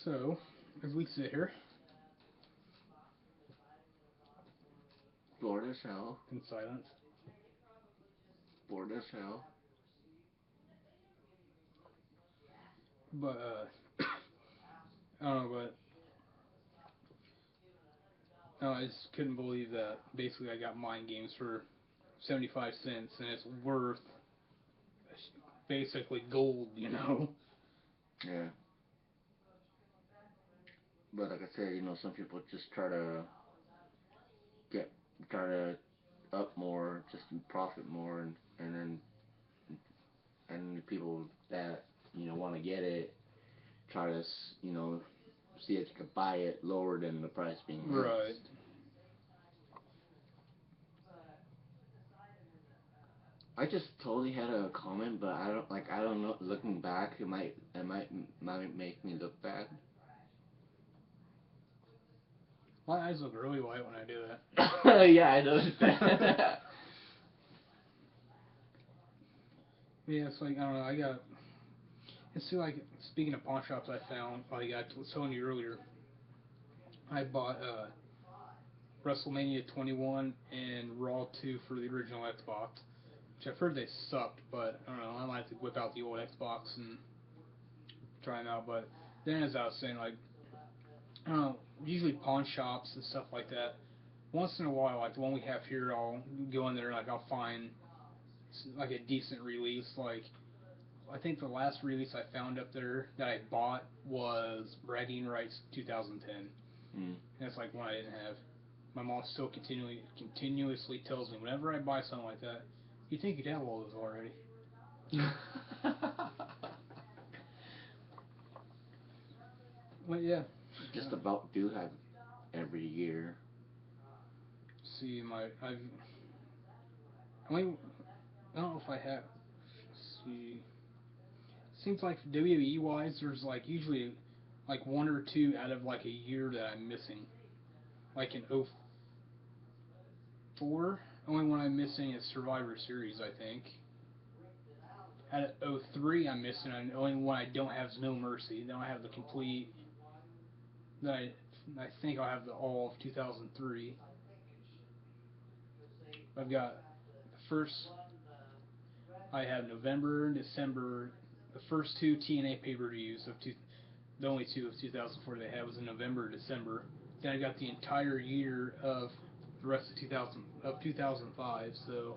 So, as we sit here Bored as hell. in silence, Bored as hell. but I don't know, but I just couldn't believe that basically I got mind games for 75 cents and it's worth basically gold, you know? Yeah. But like I said, some people just get try to up more, just to profit more, and the people that want to get it try to see if you can buy it lower than the price being Right. asked. I just totally had a comment, but I don't know. Looking back, it might make me look bad. My eyes look really white when I do that. Yeah, I noticed that. Yeah, it's like, I don't know, I got, it's like, speaking of pawn shops I found, like I was telling you earlier, I bought WrestleMania 21 and Raw 2 for the original Xbox, which I've heard they sucked, but I don't know, I might have to whip out the old Xbox and try them out. But then, as I was saying, like, I don't know, usually pawn shops and stuff like that, once in a while, like the one we have here, I'll go in there and like I'll find like a decent release. Like I think the last release I found up there that I bought was Bragging Rights 2010. And Mm. that's like one I didn't have. My mom still continuously tells me whenever I buy something like that, you think you'd have all those already. But yeah, Just about do have every year. see I mean I don't know if I have. See, seems like WWE wise, there's like usually like one or two out of like a year that I'm missing. Like in '04, only one I'm missing is Survivor Series, I think. Out of '03, I'm missing. And the only one I don't have is No Mercy. Then I have the complete. Then I think I'll have the all of 2003. I've got the first. I have November and December. The first two TNA pay-per-views the only two of 2004 they had was in November and December. Then I got the entire year of the rest of 2005. So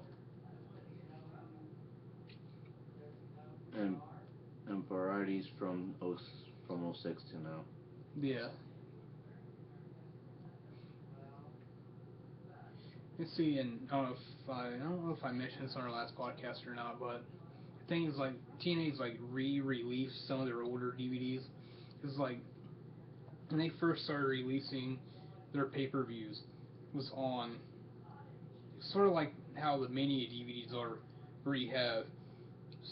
and and varieties from '06 to now. yeah. Let's see, and I don't know if I mentioned this on our last podcast or not, but the thing is like TNA's like re-released some of their older DVDs. It's like when they first started releasing their pay-per-views was on sort of like how the Mania DVDs are, where you have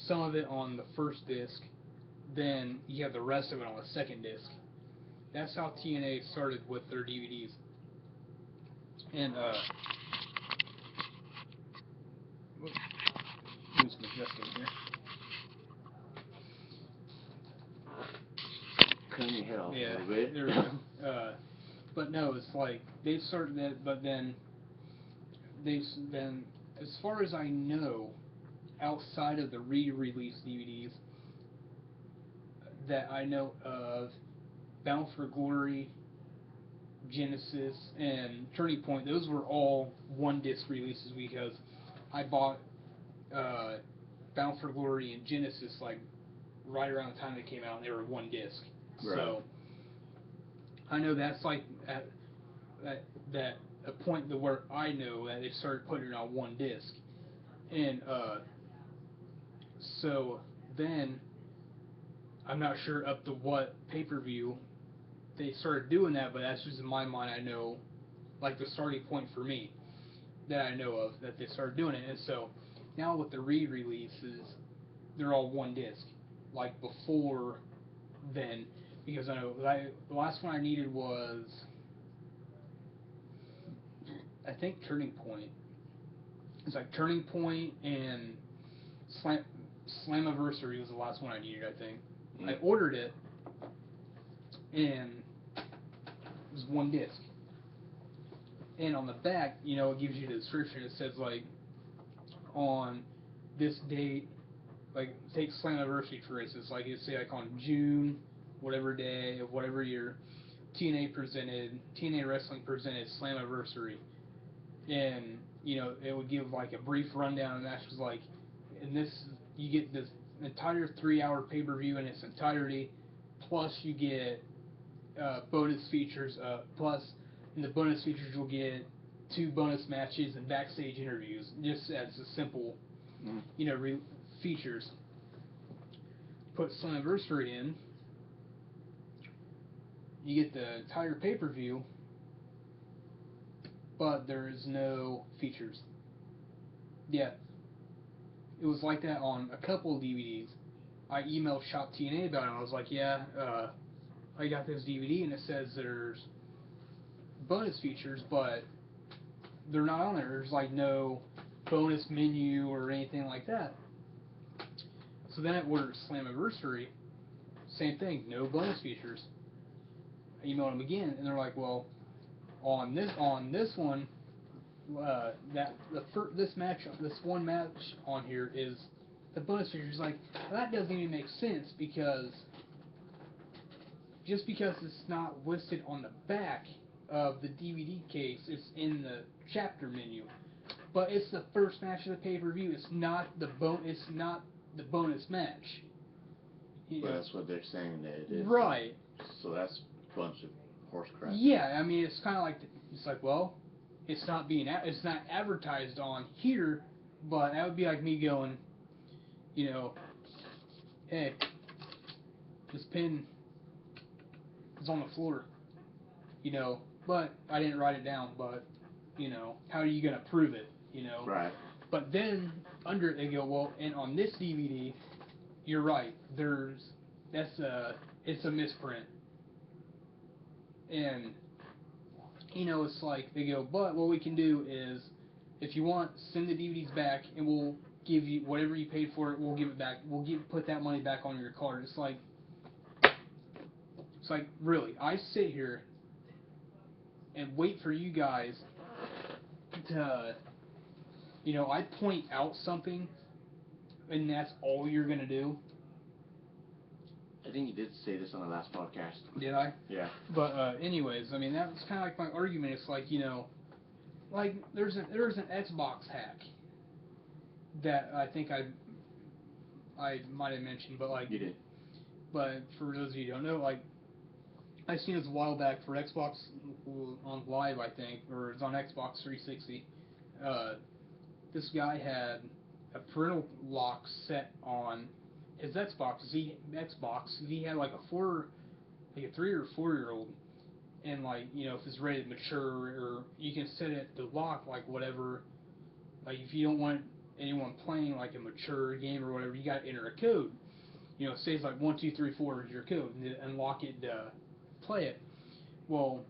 some of it on the first disc, then you have the rest of it on the second disc. That's how TNA started with their DVDs. And do some adjusting here. Cutting your head off a Yeah, little bit. there we go. But no, it's like they started that, but then then as far as I know, outside of the re-release DVDs that I know of, Bound for Glory, Genesis, and Turning Point, those were all one disc releases because I bought uh, Bound for Glory and Genesis like right around the time they came out, and they were one disc. Right. So I know that's like at that a point to where I know that they started putting it on one disc, and so then I'm not sure up to what pay per view they started doing that, but that's just in my mind. I know like the starting point for me that I know of that they started doing it, and so now with the re-releases, they're all one disc. Like before then, because I know the last one I needed was I think Turning Point. It's like Turning Point and Slammiversary was the last one I needed. I think I Mm. ordered it, and it's one disc. And on the back, it gives you the description. It says like on this date, like take Slammiversary for instance, like you say like on June, whatever day of whatever year, TNA Wrestling presented Slammiversary, and it would give like a brief rundown of the matches, like in this you get this entire 3-hour pay-per-view in its entirety, plus you get bonus features, plus in the bonus features you'll get 2 bonus matches and backstage interviews, just as a simple features. Put Slammiversary in, you get the entire pay-per-view, but there is no features. Yeah, it was like that on a couple of DVDs. I emailed Shop TNA about it, and I was like, yeah, I got this DVD, and it says there's bonus features, but they're not on there. There's like no bonus menu or anything like that. So then I ordered Slammiversary, same thing, no bonus features. I emailed them again, and they're like, well, on this one, this one match on here is the bonus features. Like, that doesn't even make sense, because just because it's not listed on the back of the DVD case, it's in the chapter menu. But it's the first match of the pay-per-view. It's not the bonus match. But that's what they're saying that it is. Right. So that's a bunch of horse crap. Yeah, I mean, it's kind of like well, it's not advertised on here, but that would be like me going, hey, this pin is on the floor, but I didn't write it down, but how are you gonna prove it, Right. But then under it they go, well, and on this DVD, you're right, it's a misprint, and it's like they go, but what we can do is, if you want, send the DVDs back, and we'll give you whatever you paid for it. We'll give it back. Put that money back on your card. It's like really, I sit here and wait for you guys to, I point out something, and that's all you're gonna do. I think you did say this on the last podcast. Did I? Yeah. But anyways, I mean, that was kind of like my argument. It's like, like there's an Xbox hack that I think I might have mentioned, but like you did. But for those of you who don't know, like I seen this a while back for Xbox on Live, I think, or it's on Xbox 360. This guy had a parental lock set on his Xbox. He had like a 3 or 4-year-old, and like if it's ready to mature, or you can set it to lock like whatever. Like if you don't want anyone playing like a mature game or whatever, you got to enter a code. It says like 1, 2, 3, 4 is your code, and unlock it to play it. Well,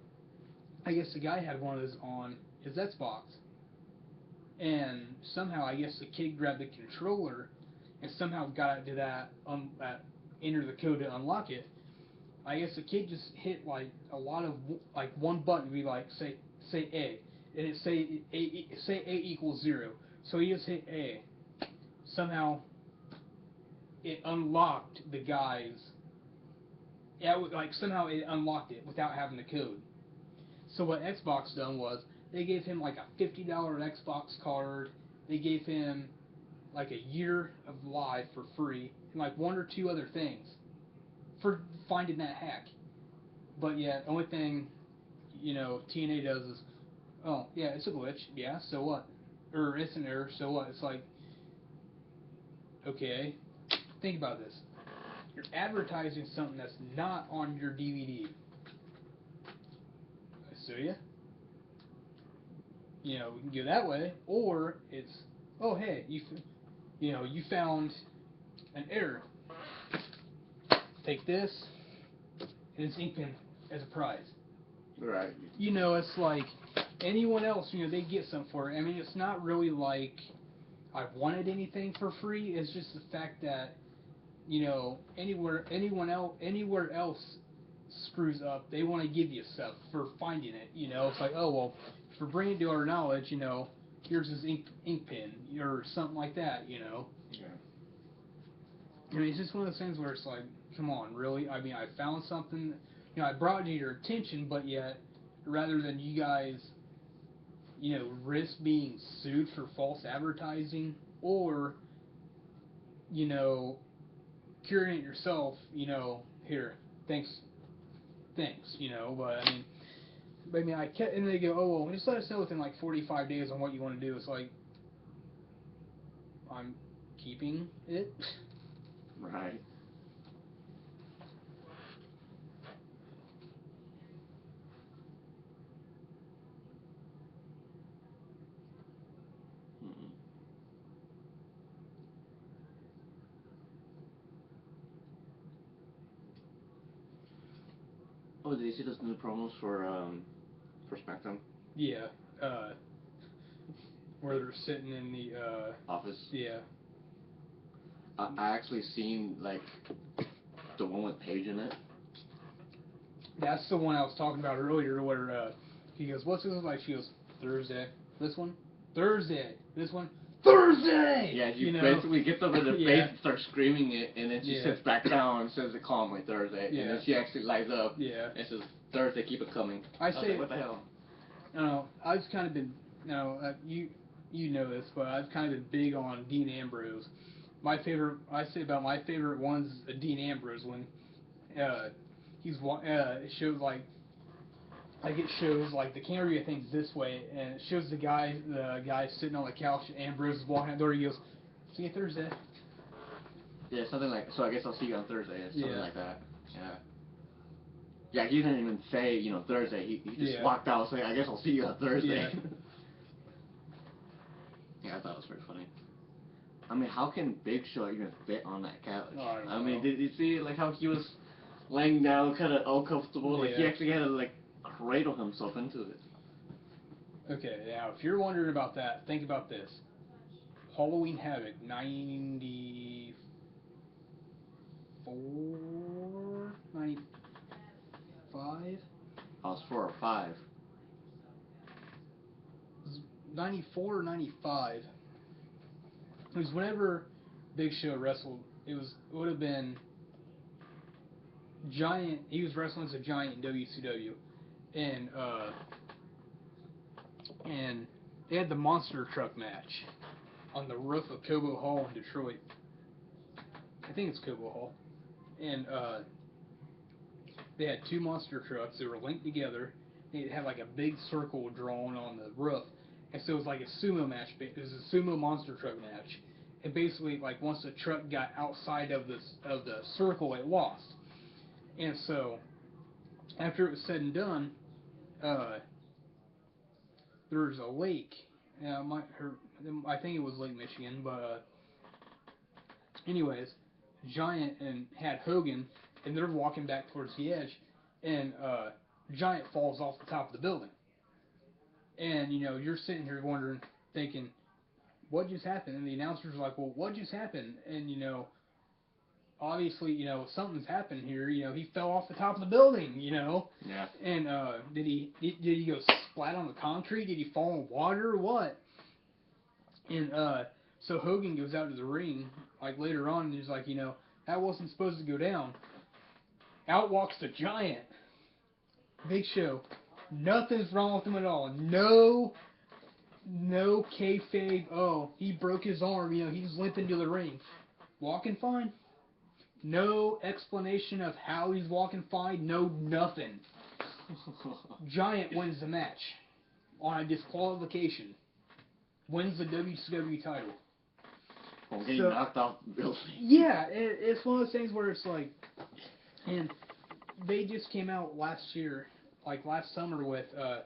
I guess the guy had one of those on his Xbox, and somehow I guess the kid grabbed the controller and somehow got it to that enter the code to unlock it. I guess the kid just hit like a lot of like one button, be like say A, and it say A equals 0. So he just hit A. Somehow it unlocked the guy's. Yeah, like somehow it unlocked it without having the code. So what Xbox done was they gave him like a $50 Xbox card. They gave him like a year of Live for free, and like 1 or 2 other things for finding that hack. But yeah, the only thing TNA does is, oh yeah, it's a glitch. Yeah, so what? Or it's an error. So what? It's like, okay, think about this. You're advertising something that's not on your DVD. So yeah, we can go that way, or it's, oh hey, you found an error. Take this and this ink pen as a prize. Right. It's like anyone else, they get something for it. I mean, it's not really like I wanted anything for free. It's just the fact that anywhere else screws up, they want to give you stuff for finding it. You know, it's like, oh well, for bringing it to our knowledge, you know, here's this ink pen or something like that. You know. Yeah. I mean, it's just one of those things where it's like, come on, really? I mean, I found something, you know, I brought it to your attention, but yet, rather than you guys, you know, risk being sued for false advertising or, you know, curing it yourself, you know, here, thanks, you know, but I mean, I kept, and they go, oh, well, just let us know within like 45 days on what you want to do. It's like, I'm keeping it. Right. Mm-mm. Oh, did you see those new promos for SmackDown? Yeah, where they're sitting in the, Office. yeah. I actually seen like the one with Paige in it. That's the one I was talking about earlier where he goes, what's this like? She goes, Thursday. This one? Thursday. This one? Thursday! Yeah, she you know? basically gets up in the Yeah. face and starts screaming it, and then she Yeah. sits back down and says it calmly, Thursday. Yeah. And then she actually lights up Yeah. and says, Thursday, keep it coming. I was say, like, what the hell? no, I've kind of been, no, you know this, but I've kind of been big on Dean Ambrose. I say about my favorite ones is Dean Ambrose when it shows like it shows like the camera view I think is this way, and it shows the guy sitting on the couch. Ambrose is walking out the door. He goes, "See you Thursday." Yeah, something like, so I guess I'll see you on Thursday, or something Yeah. like that. Yeah. Yeah, he didn't even say, Thursday. He just Yeah. walked out saying, I guess I'll see you on Thursday. Yeah. Yeah, I thought it was pretty funny. I mean, how can Big Show even fit on that couch? Oh, I don't I mean, know. did you see like how he was laying down, kind of uncomfortable? Like he Yeah. actually had to like cradle himself into it. Okay, now if you're wondering about that, think about this. Halloween Havoc 94, 95, I was 4 or 5. 94 or 95. It was whenever Big Show wrestled. It would have been Giant. He was wrestling as a Giant in WCW, and they had the monster truck match on the roof of Cobo Hall in Detroit. I think it's Cobo Hall, and they had two monster trucks. They were linked together. They had like a big circle drawn on the roof, and so it was like a sumo match. It was a sumo monster truck match, and basically like once the truck got outside of the circle, it lost. And so after it was said and done, uh, there was a lake. I think it was Lake Michigan, but anyways, Giant and had Hogan, and they're walking back towards the edge, and Giant falls off the top of the building. And you're sitting here wondering, thinking, what just happened? And the announcer's like, well, what just happened? And obviously, something's happened here. He fell off the top of the building. Yeah. And did he go splat on the concrete? Did he fall in water or what? And so Hogan goes out to the ring like later on, and he's like, that wasn't supposed to go down. Out walks the Giant, Big Show. Nothing's wrong with him at all. No kayfabe. Oh, he broke his arm. He's limping to the ring, walking fine. No explanation of how he's walking fine. No nothing. Giant wins the match on a disqualification. Wins the WCW title. From getting knocked off the building. Yeah, it's one of those things where it's like, and they just came out last year, like last summer, with the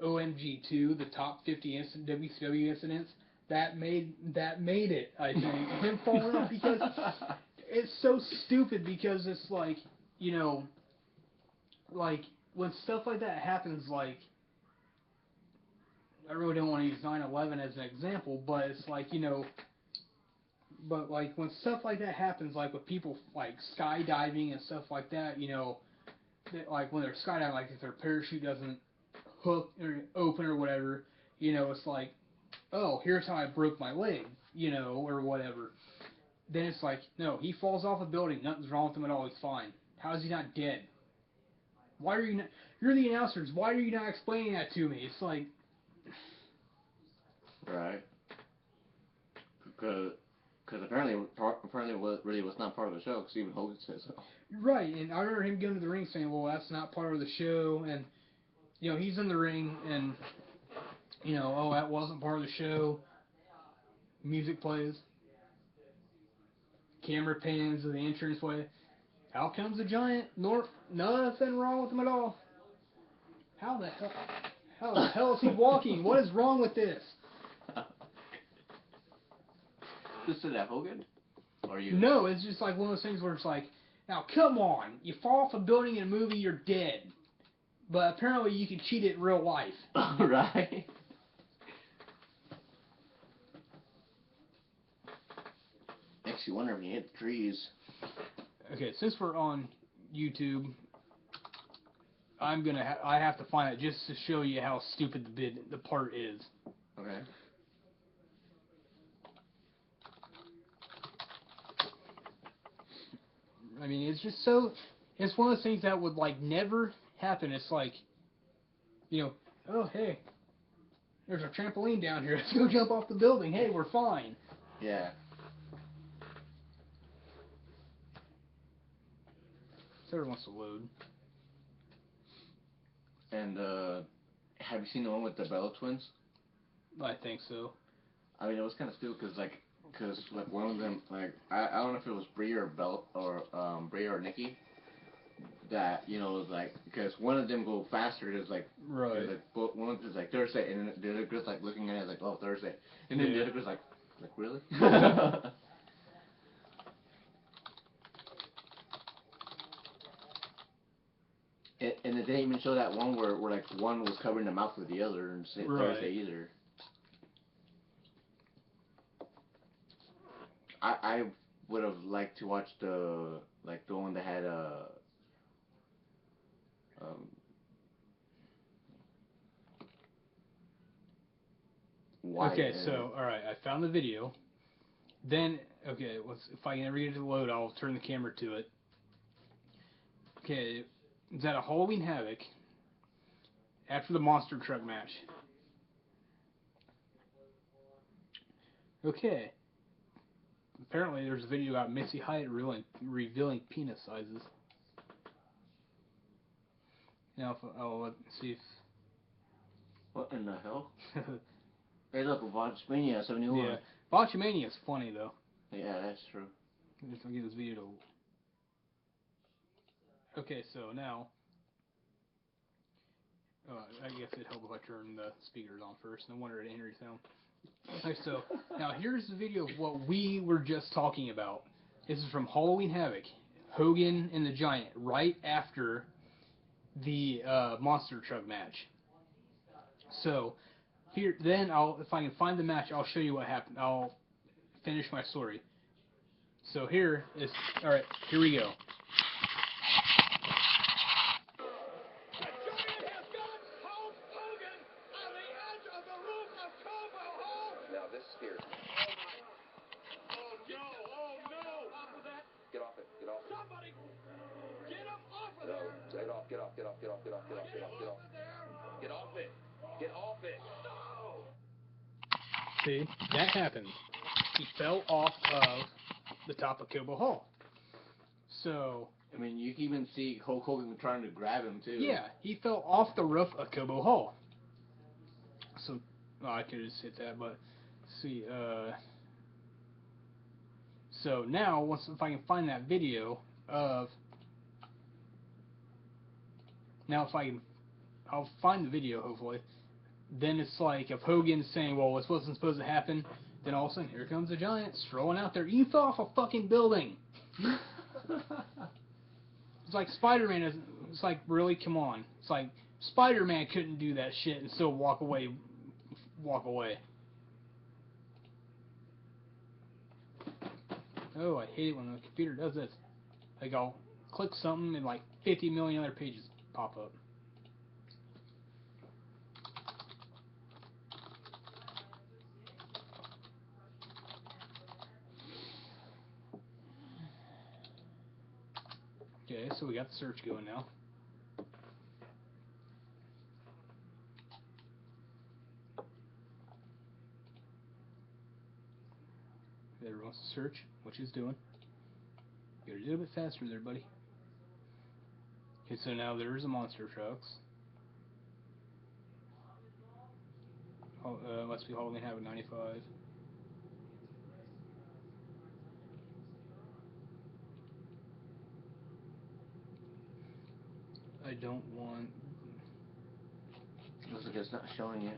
OMG2, the top 50 WCW incidents. That made it, I think. Him falling off, because it's so stupid, because it's like, like when stuff like that happens, like, I really don't want to use 9/11 as an example, but it's like, but like when stuff like that happens, like with people like skydiving and stuff like that, like when they're skydiving, like if their parachute doesn't hook or open or whatever, it's like, oh, here's how I broke my leg, or whatever. Then it's like, no, he falls off a building, nothing's wrong with him at all, he's fine. How is he not dead? Why are you not, you're the announcers, why are you not explaining that to me? It's like... Right. Because apparently it really was not part of the show, because even Hogan says so. Right, and I remember him going to the ring saying, well, that's not part of the show, and, he's in the ring, and, oh, that wasn't part of the show. Music plays. Camera pans to the entranceway. Out comes the Giant. Nothing wrong with him at all. How the hell is he walking? What is wrong with this? Just said that Hogan? Or you? No, it's just like one of those things where it's like, now come on, you fall off a building in a movie, you're dead. But apparently you can cheat it in real life. Right. Makes you wonder if you hit the trees. Okay, since we're on YouTube, I have to find it just to show you how stupid the part is. Okay. I mean, it's just it's one of those things that would, like, never happen. It's like, oh, hey, there's a trampoline down here. Let's go jump off the building. Hey, we're fine. Yeah. Server wants to load. And, have you seen the one with the Bella twins? I think so. I mean, it was kind of stupid, because one of them, like, I don't know if it was Brie or Brie or Nikki, that, was like, because one of them go faster, it's like, right. One of them is like Thursday, and then the other girl's like looking at it like, oh, Thursday, and then the other girl's like really? And it didn't even show that one where like one was covering the mouth of the other and say Thursday either. I would have liked to watch the one that had Wyatt. Okay, so alright, I found the video. Then if I can ever get it to load, I'll turn the camera to it. Okay, it's at a Halloween Havoc after the monster truck match. Okay. Apparently, there's a video about Missy Hyatt revealing penis sizes. Now, let's see if... What in the hell? Hey, look, Botchmania 71. Yeah, Botchmania is funny, though. Yeah, that's true. I'll get this video to... Okay, so now... I guess it'd help if I turn the speakers on first. No wonder it didn't hear your sound. Okay, so now here's the video of what we were just talking about. This is from Halloween Havoc. Hogan and the Giant, right after the monster truck match. So here, then if I can find the match, I'll show you what happened. I'll finish my story. So here we go. See, that happened. He fell off of the top of Cobo Hall. So... I mean, you can even see Hulk Hogan trying to grab him, too. Yeah, he fell off the roof of Cobo Hall. So, I could just hit that, but... See, So now, if I can find that video of... Now, I'll find the video, hopefully. Then it's like, if Hogan's saying, well, this wasn't supposed to happen, then all of a sudden, here comes the Giant strolling out there. You fell off a fucking building! It's like Spider-Man isn't... It's like, really? Come on. It's like, Spider-Man couldn't do that shit and still walk away. Oh, I hate it when the computer does this. Like, I'll click something and like 50 million other pages pop up. Okay, so we got the search going now. Everyone wants to search, which is doing. Get a little bit faster there, buddy. Okay, so now there's a monster trucks. Must be Halloween Havoc 95. I don't want. Looks like it's not showing it.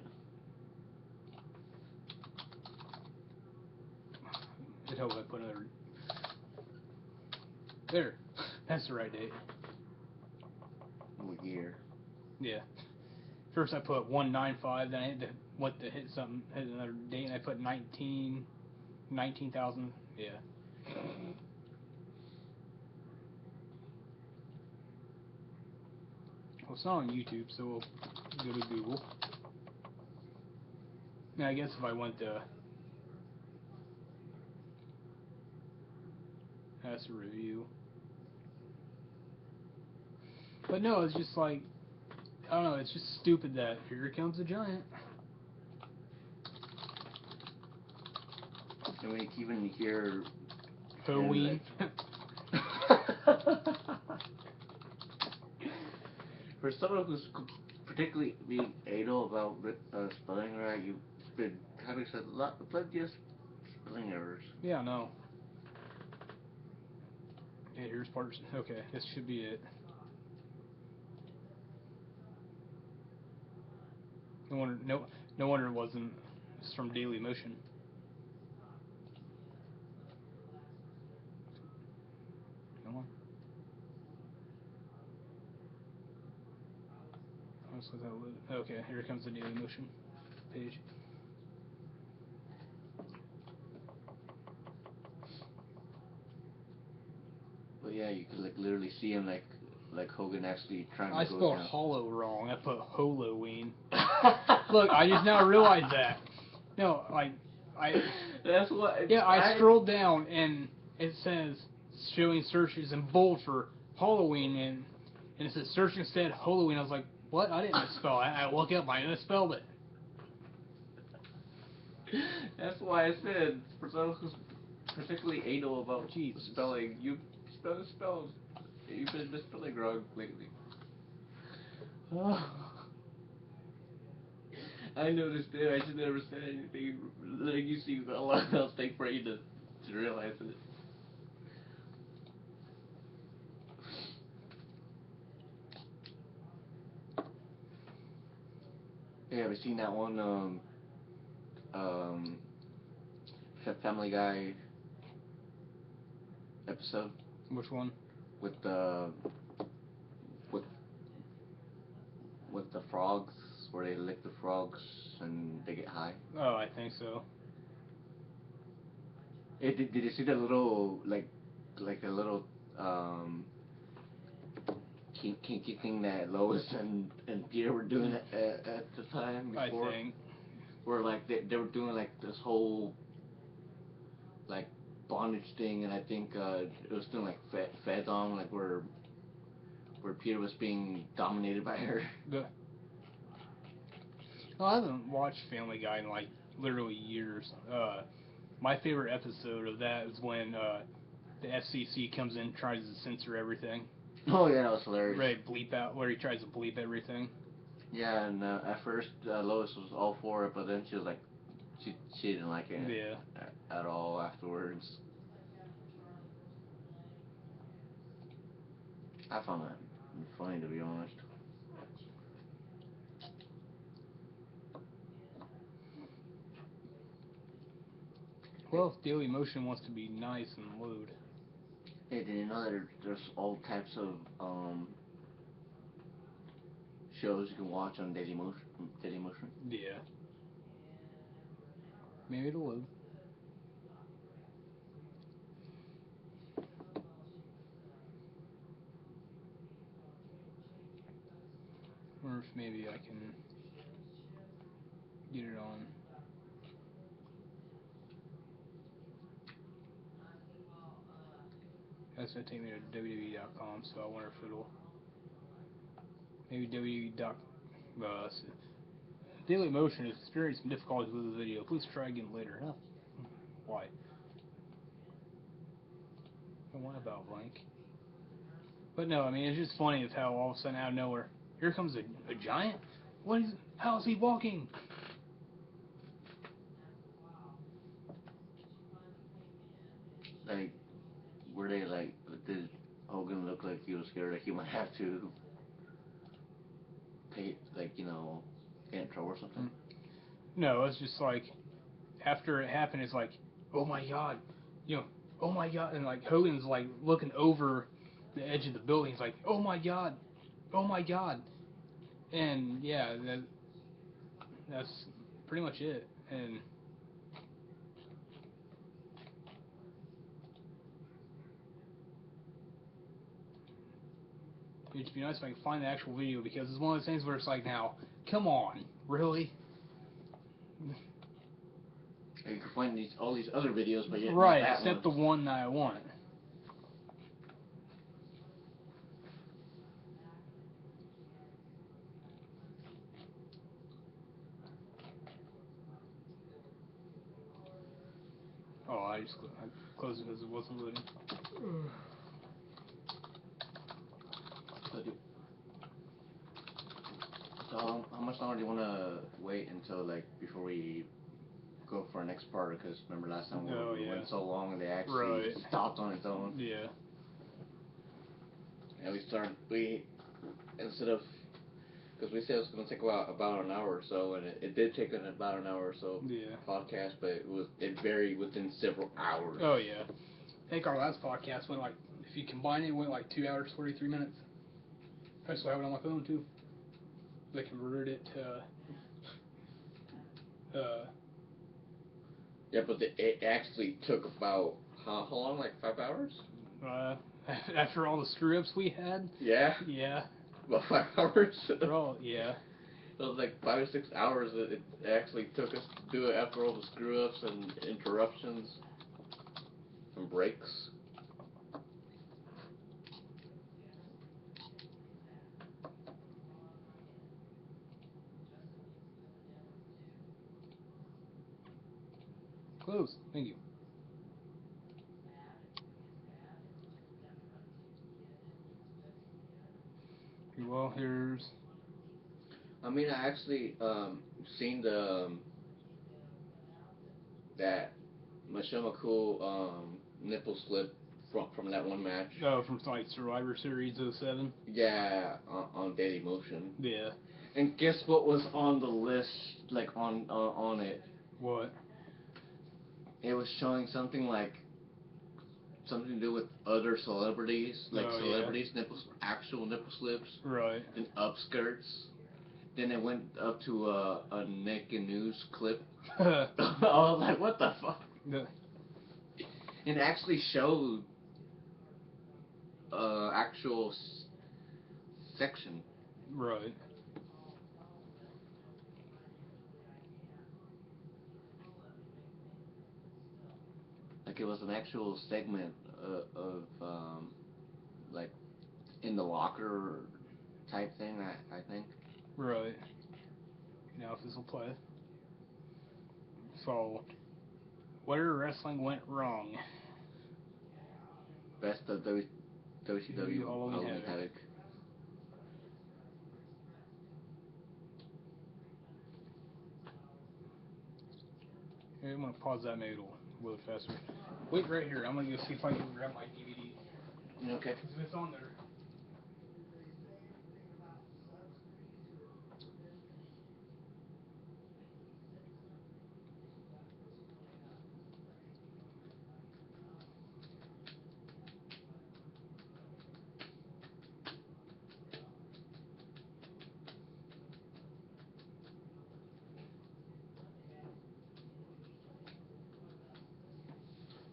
It helps I put another. There. That's the right date. What year? Yeah. First I put 195, then I had to hit something, hit another date, and I put 19,000. Yeah. Well, it's not on YouTube, so we'll go to Google. Now, I guess if I went to... That's a review. But no, it's just like... I don't know, it's just stupid that here comes a giant. I mean, even hear... Halloween. Like, for someone who's particularly being anal about spelling right, you've been having plenty of spelling errors. Yeah, I know. Okay, here's parts. Okay, this should be it. No wonder it wasn't. It's from Daily Motion. Come on. Okay, here comes the Daily Motion page. But yeah, you could like literally see him like Hogan actually trying to I go spelled down. hollow wrong. I put Halloween. Look, I just now realized that. No, like I. That's what. Yeah, I scrolled down and it says showing searches in bold for Halloween and it says search instead Halloween. I was like, what? I didn't misspell. I look up. I misspelled it. That's why I said for someone who's particularly anal about Jesus. spelling, you spell. You've been misspelling wrong lately. I noticed it. I just never said anything. Letting you see a lot else take for you to realize it. Hey, have you seen that one um Family Guy episode Which one? with the with with the frogs where they lick the frogs and they get high? Oh, I think so. Hey, did you see the little like the little um kinky thing that Lois and Peter were doing at the time I before? think. Where like they were doing like this whole like bondage thing, and I think it was doing like fed on like where Peter was being dominated by her. Oh, I haven't watched Family Guy in like literally years. My favorite episode of that is when the FCC comes in and tries to censor everything. Oh yeah, that was hilarious. Right, bleep out where he tries to bleep everything. Yeah, and at first Lois was all for it, but then she was like, she didn't like it Yeah. at all afterwards. I found that funny, to be honest. Hey, Well, if Daily Motion wants to be nice and load. hey, did you know that there's all types of shows you can watch on Daily Motion? Daily Motion. Yeah. Maybe it'll load. Or if maybe I can get it on. That's gonna take me to WWE.com, so I wonder if it'll maybe WWE. Daily Motion is experiencing difficulties with the video. Please try again later. Huh? Why? What about blank? But no, I mean it's just funny of how all of a sudden out of nowhere, here comes a giant. What is? How is he walking? Like, were they like, did Hogan look like he was scared like he might have to pay, like, get in trouble or something? No, it's just like after it happened, it's like, oh my god, you know, oh my god, and like Hogan's like looking over the edge of the building. He's like, oh my god, and yeah, that's pretty much it. And it'd be nice if I could find the actual video because it's one of those things where it's like, now, come on, really? You can find all these other videos, but yet not Right, that except one. the one that I want. Oh, I closed it because it wasn't loading. So how much longer do you want to wait until, like, before we go for our next part? Because remember last time we went so long and they actually stopped on its own. Yeah. And we instead of, because we said it was going to take about an hour or so, and it did take about an hour or so podcast, but it varied within several hours. Oh yeah. I think our last podcast went like, if you combine it, went like 2 hours 43 minutes. I still have it on my phone too. They converted it to. Yeah, but it actually took about how long? Like 5 hours? After all the screw ups we had. Yeah. Yeah. About 5 hours. Bro, yeah. It was like 5 or 6 hours that it actually took us to do it after all the screw ups and interruptions and breaks. Close. Thank you. Well, here's. I mean, I actually seen that Michelle McCool nipple slip from that one match. Oh, from like Survivor Series '07. Yeah, on Daily Motion. Yeah. And guess what was on the list, like on it? What? It was showing something to do with other celebrities, like celebrities nipples, actual nipple slips. Right. And upskirts. Then it went up to a Nick and News clip. I was like, what the fuck? It actually showed actual section. Right. Like it was an actual segment of like in the locker type thing. I think. Right. Now if this will play. So, where wrestling went wrong. Best of WCW Halloween Havoc. Okay, I'm gonna pause that. Maybe it'll load faster. Wait right here. I'm gonna go see if I can grab my DVD. Okay. If it's on there.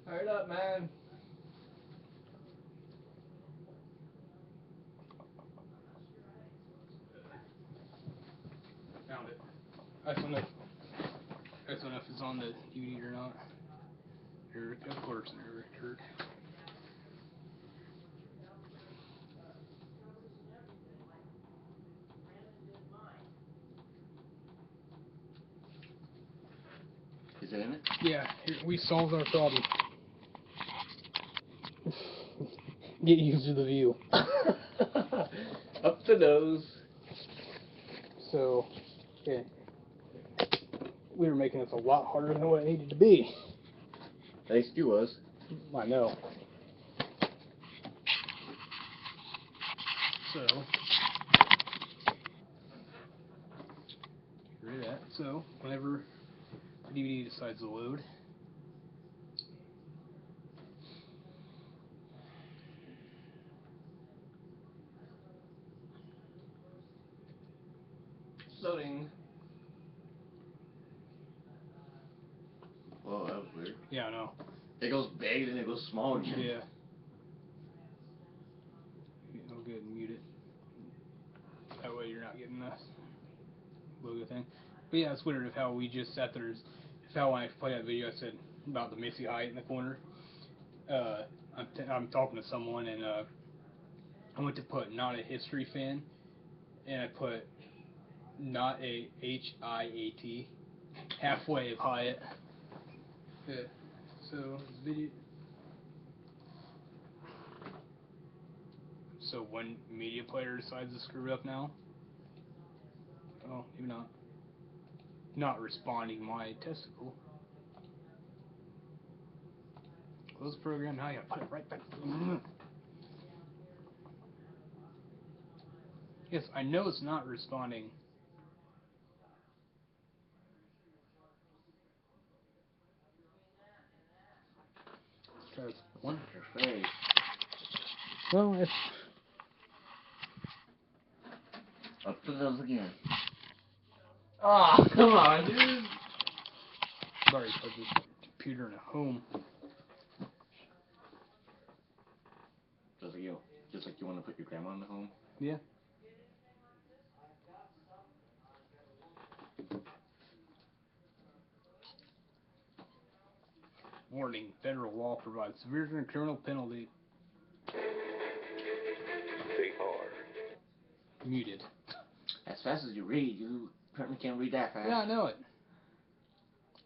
Hurry up, man. found it. I just don't know if it's on the DVD or not. Of course, Eric. Is it in it? Yeah, here, we solved our problem. Get used to the view. Up the nose. So, yeah. We were making this a lot harder than what it needed to be. At least you was. I know. So, get rid of that. So, whenever the DVD decides to load, Loading. Whoa, that was weird. yeah, I know. It goes big, then it goes small again. Yeah. I'll go ahead and mute it. That way you're not getting the logo thing. But yeah, it's weird of how we just sat there. How when I played that video, I said about the Missy Height in the corner. I'm talking to someone, and I went to put not a history fan, and I put not a HIAT, halfway of Hyatt. Yeah. So video. So when media player decides to screw up now, oh, maybe not. Not responding my testicle. Close program. Now I gotta put it right back. Yes, I know it's not responding. Let's try this one. Your face. Well, it's Up the nose again. Oh, come on, dude. sorry, put this computer in a home. Just like you want to put your grandma in the home. Yeah. Warning: federal law provides severe criminal penalty. Stay hard. Muted. As fast as you read, you apparently can't read that fast. Yeah, I know it.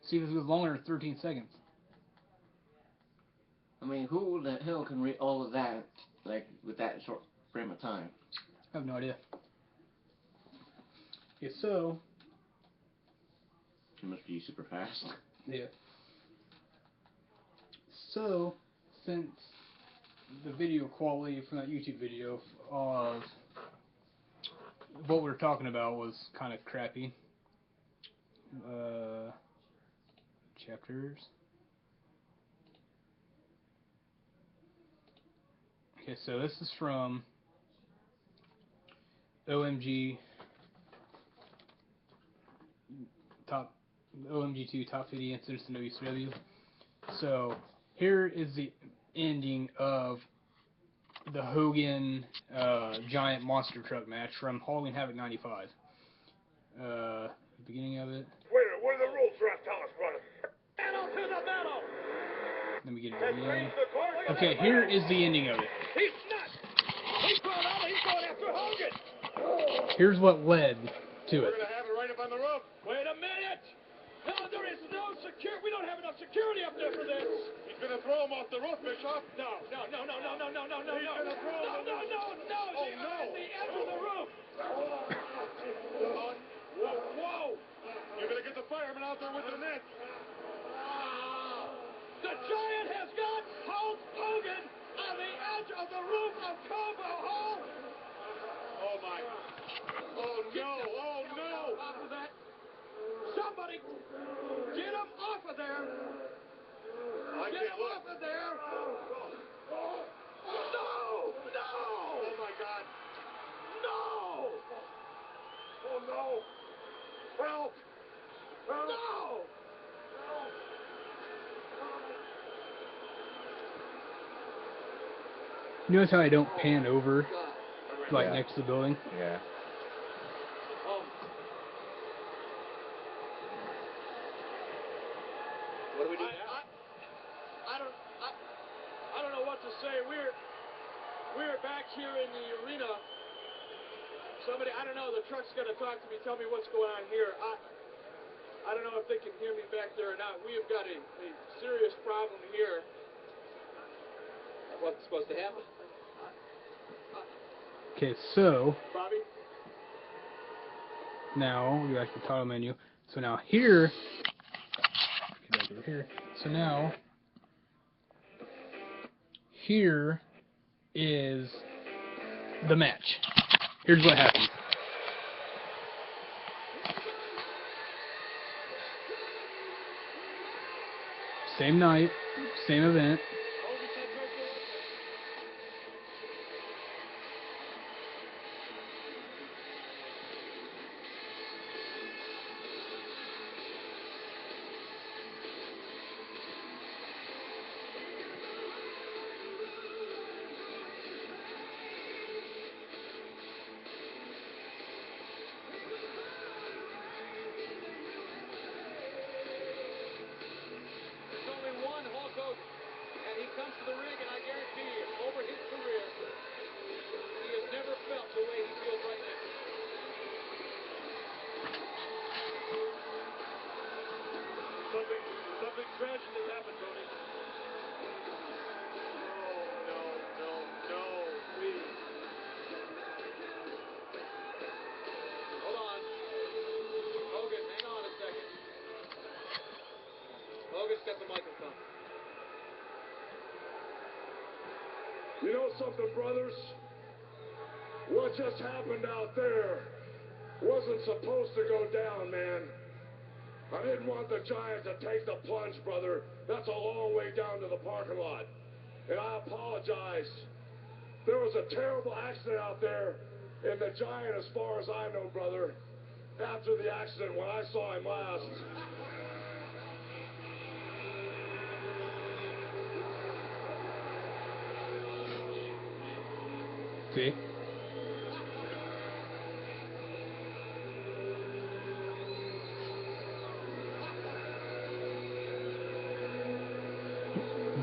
See, this was longer than 13 seconds. I mean, who the hell can read all of that, like, with that short frame of time? I have no idea. Yeah, so. It must be super fast. Yeah. So, since the video quality from that YouTube video of what we were talking about was kind of crappy. Chapters. Okay, so this is from OMG OMG2 Top 50 Incidents in WCW. So here is the ending of the Hogan Giant Monster Truck match from Halloween Havoc 95. Beginning of it. What are the rules, Ref? Tell us, brother. Metal to the metal. Let me get it again. Okay, here is the ending of it. He's nuts. He's going out. He's going after Hogan. Here's what led to We're it. gonna have it right up on the roof. Wait a minute. No, there is no security. We don't have enough security up there for this. He's gonna throw him off the roof, Bishop. No. He's gonna throw him. No. Oh, no. At the edge of the roof. Whoa. You're gonna get the fireman out there with the net. The Giant has got Hulk Hogan on the edge of the roof of Cobo Hall. Oh, my. Oh, no. Oh, no. Off of that. Somebody get him off of there. Get him off of there. No. Oh, my God. No. Oh, no. Help. No. Notice how I don't pan over, like Yeah. next to the building? Yeah. here in the arena. Somebody, I don't know, the truck's going to talk to me, tell me what's going on here. I don't know if they can hear me back there or not. We have got a serious problem here. What's supposed to happen? Okay, so Bobby? now we'll go back to the title menu. So now here, get back over here. So now here is the match. Here's what happens. Same night, same event. And he comes to the ring, and I guarantee you, over his career, he has never felt the way he feels right now. Something tragic has happened, Tony. No, please. Hold on. Hogan, hang on a second. Hogan's got the microphone. You know something, brothers? What just happened out there wasn't supposed to go down, man. I didn't want the Giant to take the plunge, brother. That's a long way down to the parking lot. And I apologize. There was a terrible accident out there in the Giant, as far as I know, brother. After the accident, when I saw him last, See?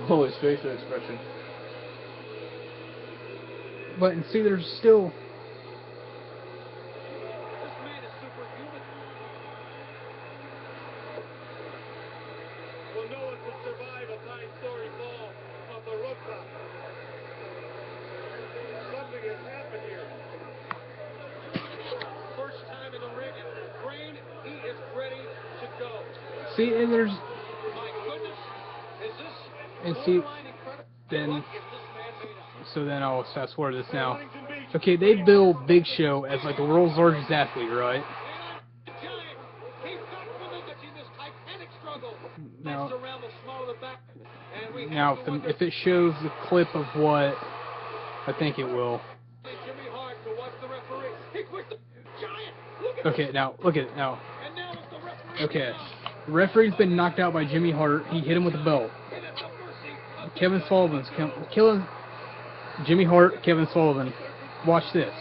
Oh, his facial expression. But and see, there's still. This man is superhuman. Well, no one can survive a 9-story fall off the rooftop. Something has happened here. First time in the ring, and Brain, he is ready to go. See, and there's. My goodness, is this And see, borderline incredible? then. What is this man made of? So then I'll fast forward this now. Okay, they bill Big Show as like the world's largest athlete, right? Now, if it shows the clip of what I think it will. Okay, now look at it now. Okay, the referee's been knocked out by Jimmy Hart. He hit him with a belt. Kevin Sullivan's killing Jimmy Hart. Kevin Sullivan. Watch this.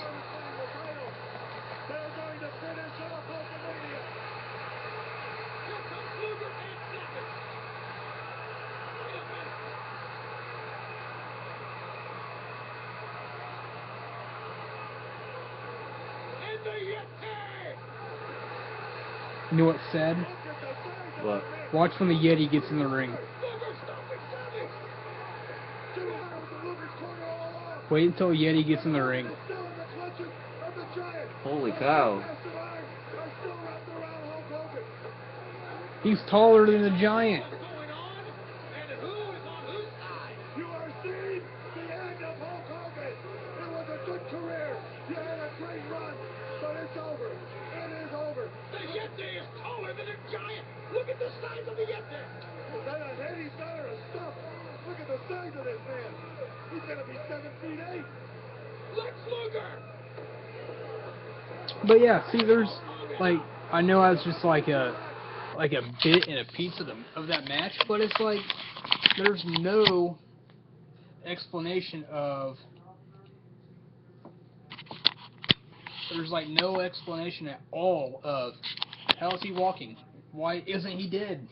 You know what's sad? What? Watch when the Yeti gets in the ring. Wait until Yeti gets in the ring. Holy cow. He's taller than the Giant. you are seeing the end of Hulk Hogan. It was a good career. You had a great run, but it's over. It is over. The Yeti is taller than a Giant. Look at the size of the Yeti. Is that a head he's got or a stump? Look at the size of this man. He's going to be 7'8". Lex Luger. But yeah, see, there's like, I know I was just like a bit and a piece of that match, but it's like there's no explanation of. There's like no explanation at all of how is he walking? Why isn't he dead?